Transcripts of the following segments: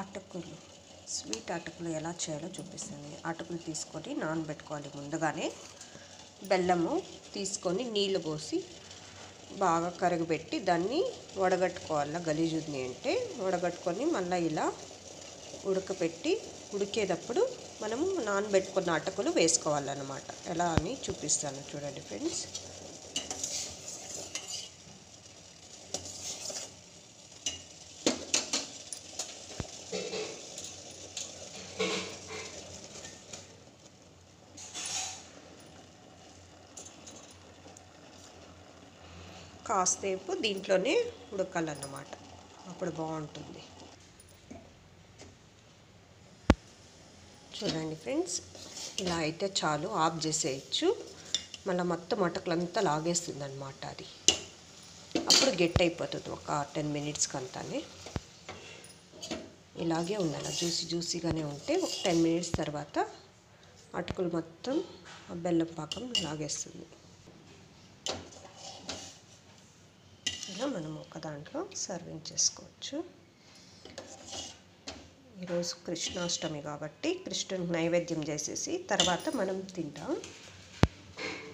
అటుకులు స్వీట్ అటుకులు ఎలా చేయాలో చూపిస్తాను. అటుకులు తీసుకొని నానబెట్టుకోవాలి. ముందుగానే బెల్లము తీసుకొని నీళ్లు పోసి బాగా కరగబెట్టి దాన్ని వడగట్టుకోవాలి. గలీజు ఉంది అంటే వడగట్టుకొని మళ్ళీ ఇలా ఉడకపెట్టి ఉడికేటప్పుడు మనము నానబెట్టుకున్న అటుకులు వేసుకోవాలన్నమాట. ఎలా అని చూపిస్తాను చూడండి ఫ్రెండ్స్. కాసేపు దీంట్లోనే ఉడకాలన్నమాట, అప్పుడు బాగుంటుంది. చూడండి ఫ్రెండ్స్, ఇలా అయితే చాలు, ఆఫ్ చేసేయచ్చు. మళ్ళీ మొత్తం అటుకులంతా లాగేస్తుంది అనమాట. అది అప్పుడు గట్టి అయిపోతుంది. ఒక 10 మినిట్స్కి అంతానే ఇలాగే ఉండాలి. జ్యూసీగానే ఉంటే ఒక 10 మినిట్స్ తర్వాత అటుకులు మొత్తం బెల్లం పాకం లాగేస్తుంది. ఇలా మనం ఒక దాంట్లో సర్వింగ్ చేసుకోవచ్చు. ఈరోజు కృష్ణాష్టమి కాబట్టి కృష్ణునికి నైవేద్యం చేసేసి తర్వాత మనం తింటాం.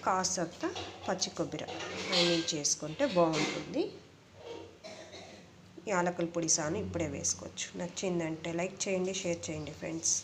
కాసంత పచ్చి కొబ్బరి మైనింగ్ చేసుకుంటే బాగుంటుంది. యాలకుల పొడి సాను ఇప్పుడే వేసుకోవచ్చు. నచ్చిందంటే లైక్ చేయండి, షేర్ చేయండి ఫ్రెండ్స్.